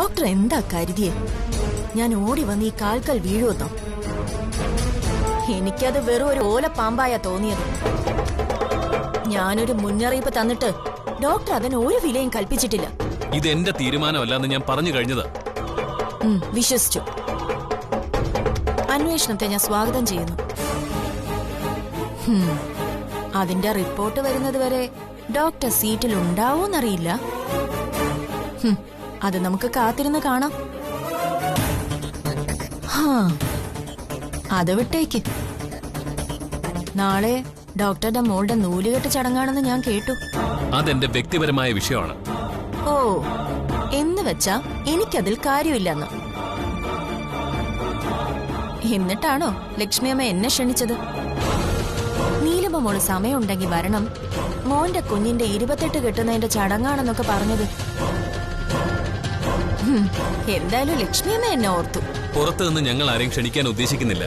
Doctor എന്താ കരുതിയേ? ഞാൻ ഓടി വന്ന് ഈ കാൽക്കൽ വീഴുവന്നോ? എനിക്കത് വെറും ഒരു ഓലപ്പാമ്പായ തോന്നിയത്. ഞാനൊരു മുന്നറിയിപ്പ് തന്നിട്ട് ഡോക്ടർ അതിന് ഒരു വിലയും കൽപ്പിച്ചിട്ടില്ല. ഇത് എന്റെ തീരുമാനമല്ലെന്ന് ഞാൻ പറഞ്ഞു കഴിഞ്ഞത്. വിശ്വസിച്ചു. അന്വേഷണത്തെ ഞാൻ സ്വാഗതം ചെയ്യുന്നു. അതിന്റെ റിപ്പോർട്ട് വരുന്നത് വരെ ഡോക്ടർ സീറ്റിൽ ഉണ്ടാവൂന്നറിയില്ല. അത് നമുക്ക് കാത്തിരുന്ന് കാണാം. അത് വിട്ടേക്ക്. നാളെ ഡോക്ടറുടെ മോളുടെ നൂലുകെട്ട് ചടങ്ങാണെന്ന് ഞാൻ കേട്ടു. അതെന്റെ വ്യക്തിപരമായ വിഷയമാണ്. ഓ, എന്ന് വെച്ചാ എനിക്കതിൽ കാര്യമില്ലെന്ന്. എന്നിട്ടാണോ ലക്ഷ്മിയമ്മ എന്നെ ക്ഷണിച്ചത്? നീലിമ മോള് സമയമുണ്ടെങ്കിൽ വരണം, മോന്റെ കുഞ്ഞിന്റെ 28 കെട്ടുന്നതിന്റെ ചടങ്ങാണെന്നൊക്കെ പറഞ്ഞത്. എന്തായാലും ലക്ഷ്മിയമ്മ എന്നെ ഓർത്തു. പുറത്തു നിന്ന് ഞങ്ങൾ ആരെയും ക്ഷണിക്കാൻ ഉദ്ദേശിക്കുന്നില്ല.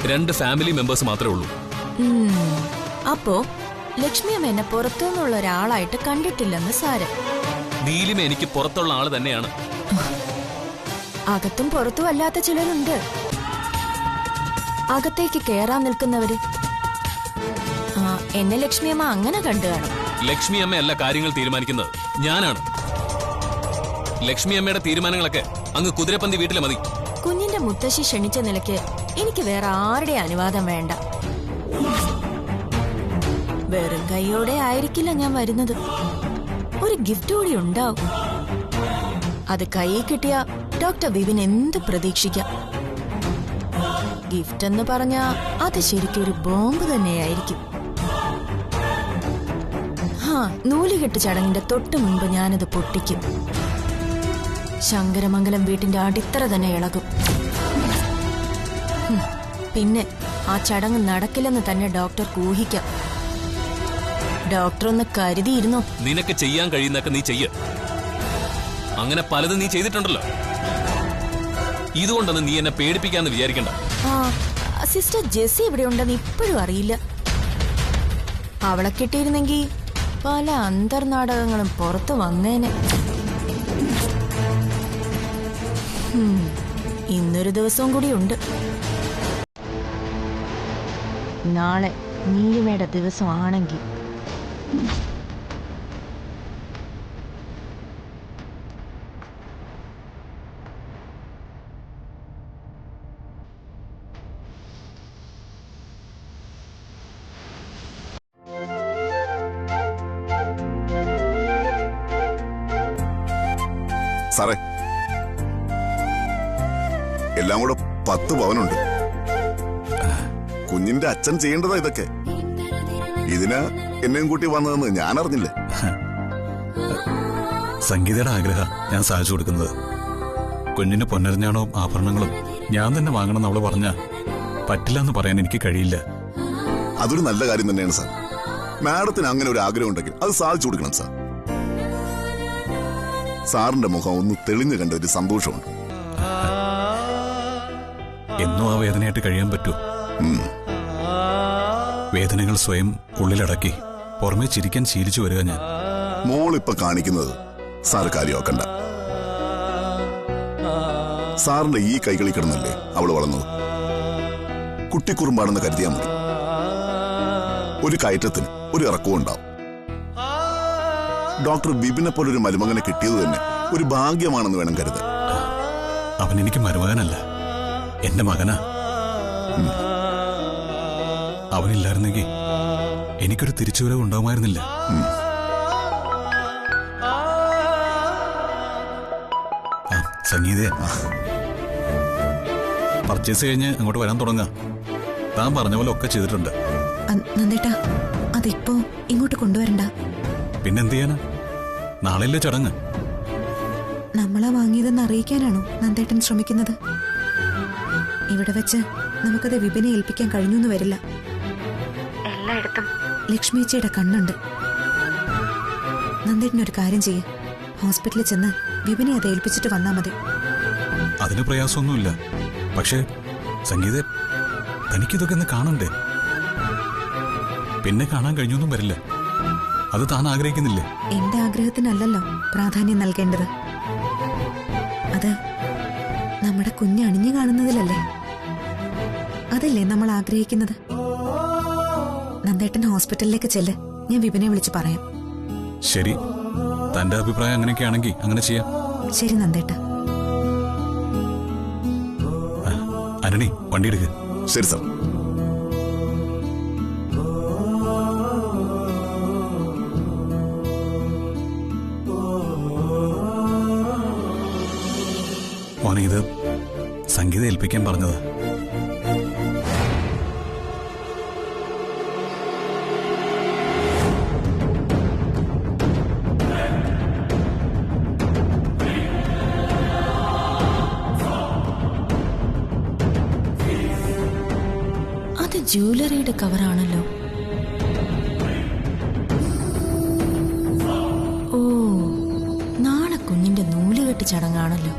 2 ഫാമിലി മെമ്പേഴ്സ് മാത്രമേ ഉള്ളൂ. അപ്പോ ലക്ഷ്മിയമ്മ എന്നെ പുറത്തുനിന്നുള്ള ഒരാളായിട്ട് കണ്ടിട്ടില്ലെന്ന് സാരം. നീലിമ എനിക്ക് പുറത്തുള്ള ആള് തന്നെയാണ്. അകത്തും പുറത്തും അല്ലാത്ത ചിലരുണ്ട്. അകത്തേക്ക് കേറാൻ നിൽക്കുന്നവര്. എന്നെ ലക്ഷ്മിയമ്മ അങ്ങനെ കണ്ടു കാണും. ലക്ഷ്മിയമ്മയല്ല കാര്യങ്ങൾ തീരുമാനിക്കുന്നത്, ഞാനാണ്. ലക്ഷ്മിയമ്മയുടെ തീരുമാനങ്ങളൊക്കെ അങ്ങ് കുതിരപ്പന്തി വീട്ടിലെ മതി. കുഞ്ഞിന്റെ മുത്തശ്ശി ക്ഷണിച്ച നിലയ്ക്ക് എനിക്ക് വേറെ ആരുടെ അനുവാദം വേണ്ട. വെറും കൈയോടെ ആയിരിക്കില്ല ഞാൻ വരുന്നത്. ഒരു ഗിഫ്റ്റ് കൂടി ഉണ്ടാവും. അത് കൈയിൽ കിട്ടിയ ഡോക്ടർ വിപിൻ എന്ത് പ്രതീക്ഷിക്കാം. ഗിഫ്റ്റ് എന്ന് പറഞ്ഞാ അത് ശരിക്കും ഒരു ബോംബ് തന്നെയായിരിക്കും. നൂലുകെട്ട് ചടങ്ങിന്റെ തൊട്ടു മുൻപ് ഞാനത് പൊട്ടിക്കും. ശങ്കരമംഗലം വീട്ടിന്റെ അടിത്തറ തന്നെ ഇളകും. പിന്നെ ആ ചടങ്ങ് നടക്കില്ലെന്ന് തന്നെ ഡോക്ടർ ഊഹിക്കാം. ഡോക്ടർ ഒന്ന് കരുതിയിരുന്നോ? നിനക്ക് ചെയ്യാൻ കഴിയുന്നൊക്കെ നീ ചെയ്യ. അങ്ങനെ പലതും നീ ചെയ്തിട്ടുണ്ടല്ലോ. ഇതുകൊണ്ടൊന്നും നീ എന്നെ പേടിപ്പിക്കാന്ന് വിചാരിക്കണ്ട. സിസ്റ്റർ ജെസ്സി ഇവിടെ ഉണ്ടെന്ന് ഇപ്പോഴും അറിയില്ല. അവളെ കിട്ടിയിരുന്നെങ്കിൽ പല അന്തർനാടകങ്ങളും പുറത്തു വന്നേനെ. ഇന്നൊരു ദിവസവും കൂടി ഉണ്ട്. നാളെ നീലിമയുടെ ദിവസമാണെങ്കിൽ സാറേ, എല്ലാം കൂടെ 10 പവനുണ്ട്. കുഞ്ഞിന്റെ അച്ഛൻ ചെയ്യേണ്ടതാ ഇതൊക്കെ. ഇതിന് എന്നെയും കൂട്ടി വന്നതെന്ന് ഞാൻ അറിഞ്ഞില്ലേ. സംഗീതയുടെ ആഗ്രഹം ഞാൻ സാധിച്ചു കൊടുക്കുന്നത്. കുഞ്ഞിന് പൊന്നരഞ്ഞാണവും ആഭരണങ്ങളും ഞാൻ തന്നെ വാങ്ങണമെന്ന് അവള് പറഞ്ഞ പറ്റില്ല എന്ന് പറയാൻ എനിക്ക് കഴിയില്ല. അതൊരു നല്ല കാര്യം തന്നെയാണ് സാർ. മാഡത്തിന് അങ്ങനെ ഒരു ആഗ്രഹം ഉണ്ടെങ്കിൽ അത് സാധിച്ചു കൊടുക്കണം സാർ. സാറിന്റെ മുഖം ഒന്ന് തെളിഞ്ഞു കണ്ട ഒരു സന്തോഷമുണ്ട്. എന്നും ആ വേദനയായിട്ട് കഴിയാൻ പറ്റൂ? വേദനകൾ സ്വയം ഉള്ളിലടക്കി പുറമെ ചിരിക്കാൻ ശീലിച്ചു വരിക ഞാൻ. മോളിപ്പൊ കാണിക്കുന്നത് സാർ കാര്യമാക്കണ്ട. സാറിന്റെ ഈ കൈകളിൽ കിടന്നല്ലേ അവള് വളർന്നത്. കുട്ടിക്കുറുമ്പാണെന്ന് കരുതിയാൽ മതി. ഒരു കയറ്റത്തിന് ഒരു ഇറക്കവും ഉണ്ടാവും. ഡോക്ടർ ബിബിനെ പോലൊരു മരുമകനെ കിട്ടിയത് തന്നെ ഒരു ഭാഗ്യമാണെന്ന് വേണം കരുതാൻ. അവൻ എനിക്ക് മരുമകനല്ല, എന്റെ മകനാ. അവനില്ലായിരുന്നെങ്കിൽ എനിക്കൊരു തിരിച്ചുവരവ് ഉണ്ടാവുമായിരുന്നില്ല. സംഗീതേ, പർച്ചേസ് കഴിഞ്ഞ് അങ്ങോട്ട് വരാൻ തുടങ്ങാം. താൻ പറഞ്ഞ പോലെ ഒക്കെ ചെയ്തിട്ടുണ്ട്. നന്ദേട്ടാ, അതിപ്പോ ഇങ്ങോട്ട് കൊണ്ടുവരണ്ട. പിന്നെന്ത് ചെയ്യാനാ? നാളെയല്ലേ ചടങ്ങ്. നമ്മളാ വാങ്ങിയതെന്ന് അറിയിക്കാനാണോ നന്ദേട്ടൻ ശ്രമിക്കുന്നത്? ഇവിടെ വെച്ച് നമുക്കത് വിപിനെ ഏൽപ്പിക്കാൻ കഴിഞ്ഞൊന്നും വരില്ല. എല്ലായിടത്തും ലക്ഷ്മിയച്ചിയുടെ കണ്ണുണ്ട്. നന്ദേട്ടനൊരു കാര്യം ചെയ്യ്, ഹോസ്പിറ്റലിൽ ചെന്ന് വിപിനെ അത് ഏൽപ്പിച്ചിട്ട് വന്നാ മതി. അതിന് പ്രയാസമൊന്നുമില്ല. പക്ഷേ സംഗീത, തനിക്കിതൊക്കെ ഒന്ന് കാണണ്ടേ? പിന്നെ കാണാൻ കഴിഞ്ഞൊന്നും വരില്ല. അത് താൻ ആഗ്രഹിക്കുന്നില്ലേ? എന്റെ ആഗ്രഹത്തിനല്ലല്ലോ പ്രാധാന്യം നൽകേണ്ടത്. കുഞ്ഞ് അണിഞ്ഞു കാണുന്നതിലല്ലേ? അതല്ലേ നമ്മൾ ആഗ്രഹിക്കുന്നത്? നന്ദേട്ടൻ ഹോസ്പിറ്റലിലേക്ക് ചെല്ല്, ഞാൻ വിപിനെ വിളിച്ച് പറയാം. ശരി, തന്റെ അഭിപ്രായം അങ്ങനെയൊക്കെയാണെങ്കിൽ അങ്ങനെ ചെയ്യാം. ശരി നന്ദേട്ട. അരുണി, വണ്ടി എടുക്ക്. ശരി സാർ. മോനെ, ഇത് സംഗീത ഏൽപ്പിക്കാൻ പറഞ്ഞതാ. അത് ജ്വല്ലറിയുടെ കവറാണല്ലോ. ഓ, നാളെ കുഞ്ഞിന്റെ നൂലുകെട്ട് ചടങ്ങാണല്ലോ.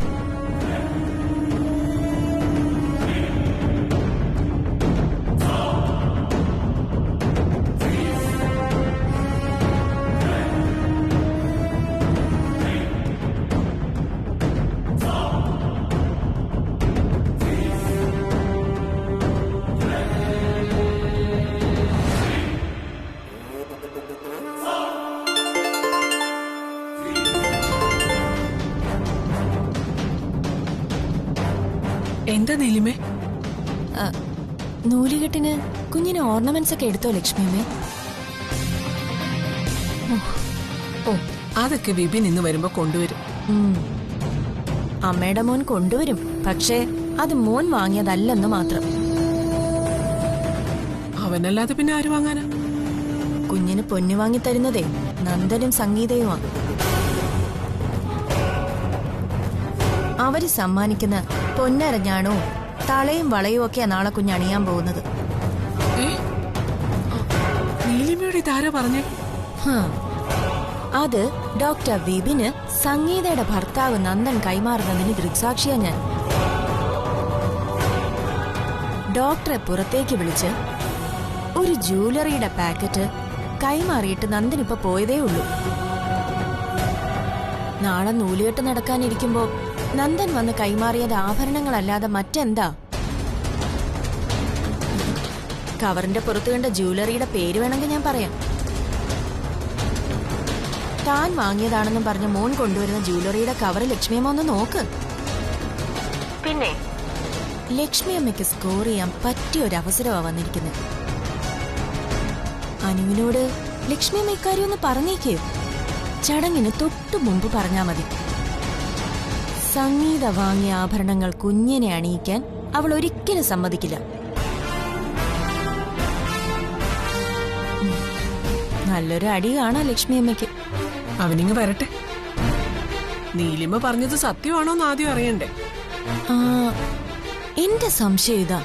എന്താ നീലിമേ? നൂലുകെട്ടിന് കുഞ്ഞിന് ഓർണമെന്റ്സ് ഒക്കെ എടുത്തോ ലക്ഷ്മിയമ്മേ? ഓ, അതൊക്കെ വിപിൻ ഇന്ന് വരുമ്പോ കൊണ്ടുവരും. അമ്മയുടെ മോൻ കൊണ്ടുവരും, പക്ഷേ അത് മോൻ വാങ്ങിയതല്ലെന്ന് മാത്രം. അവനല്ലാതെ പിന്നെ ആര് വാങ്ങാനാ? കുഞ്ഞിന് പൊന്നു വാങ്ങി തരുന്നതേ നന്ദനും സംഗീതയുമാണ്. അവര് സമ്മാനിക്കുന്ന പൊന്നരഞ്ഞാണോ തളയും വളയും ഒക്കെയാ നാളെ കുഞ്ഞ് അണിയാൻ പോകുന്നത്. നീലിമയോട് ഇതാരാ പറഞ്ഞേ? അത് ഡോക്ടർ വിപിന് സംഗീതയുടെ ഭർത്താവ് നന്ദൻ കൈമാറുന്നതിന് ദൃക്സാക്ഷിയാ ഞാൻ. ഡോക്ടറെ പുറത്തേക്ക് വിളിച്ച് ഒരു ജ്വല്ലറിയുടെ പാക്കറ്റ് കൈമാറിയിട്ട് നന്ദൻ ഇപ്പൊ പോയതേ ഉള്ളൂ. നാളെ നൂലുകെട്ട് നടക്കാനിരിക്കുമ്പോ നന്ദൻ വന്ന് കൈമാറിയത് ആഭരണങ്ങളല്ലാതെ മറ്റെന്താ? കവറിന്റെ പുറത്ത് കണ്ട ജ്വല്ലറിയുടെ പേര് വേണമെങ്കിൽ ഞാൻ പറയാം. താൻ വാങ്ങിയതാണെന്നും പറഞ്ഞ് മോൻ കൊണ്ടുവരുന്ന ജ്വല്ലറിയുടെ കവർ ലക്ഷ്മിയമ്മ ഒന്ന് നോക്ക്. പിന്നെ ലക്ഷ്മിയമ്മയ്ക്ക് സ്കോർ ചെയ്യാൻ പറ്റിയ ഒരു അവസരമാണ് വന്നിരിക്കുന്നത്. അനുവിനോട് ലക്ഷ്മിയമ്മ ഇക്കാര്യം ഒന്ന് പറഞ്ഞേക്കേ. ചടങ്ങിന് തൊട്ടു മുമ്പ് പറഞ്ഞാ മതി. സംഗീത വാങ്ങിയ ആഭരണങ്ങൾ കുഞ്ഞിനെ അണിയിക്കാൻ അവൾ ഒരിക്കലും സമ്മതിക്കില്ല. നല്ലൊരു അടി കാണാ ലക്ഷ്മിയമ്മയ്ക്ക്. അവനിങ്ങ് വരട്ടെ. നീലിമ പറഞ്ഞത് സത്യമാണോന്ന് ആദ്യം അറിയണ്ടേ? എന്റെ സംശയം ഇതാ,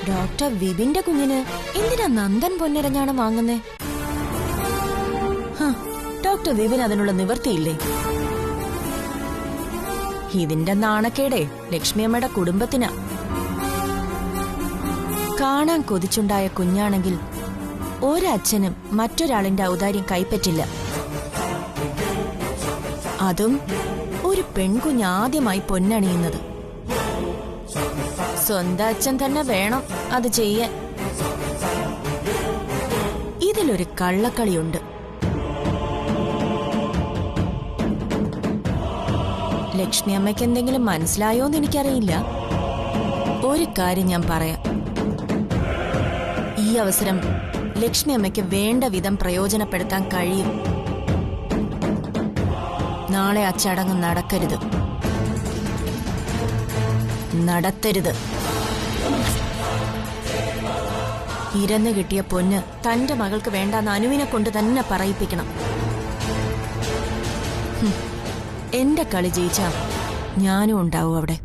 ഡോക്ടർ വിപിന്റെ കുഞ്ഞിന് എന്തിനാ നന്ദൻ പൊന്നിരഞ്ഞാണ് വാങ്ങുന്നേ? ഡോക്ടർ വിപിൻ അതിനുള്ള നിവൃത്തിയില്ലേ? ഇതിന്റെ നാണക്കേടേ ലക്ഷ്മിയമ്മയുടെ കുടുംബത്തിനാ. കാണാൻ കൊതിച്ചുണ്ടായ കുഞ്ഞാണെങ്കിൽ ഒരച്ഛനും മറ്റൊരാളിന്റെ ഔദാര്യം കൈപ്പറ്റില്ല. അതും ഒരു പെൺകുഞ്ഞ് ആദ്യമായി പൊന്നണിയുന്നത്. സ്വന്തം അച്ഛൻ തന്നെ വേണം അത് ചെയ്യാൻ. ഇതിലൊരു കള്ളക്കളിയുണ്ട്. ലക്ഷ്മി അമ്മയ്ക്ക് എന്തെങ്കിലും മനസ്സിലായോന്ന് എനിക്കറിയില്ല. ഒരു കാര്യം ഞാൻ പറയാം, ഈ അവസരം ലക്ഷ്മി അമ്മയ്ക്ക് വേണ്ട വിധം പ്രയോജനപ്പെടുത്താൻ കഴിയും. നാളെ ആ ചടങ്ങ് നടക്കരുത്, നടത്തരുത്. ഇരന്നു കിട്ടിയ പൊന്ന് തന്റെ മകൾക്ക് വേണ്ടാന്ന് അനുവിനെ കൊണ്ട് തന്നെ പറയിപ്പിക്കണം. എന്റെ കളി ജയിച്ചാ ഞാനും ഉണ്ടാവും അവിടെ.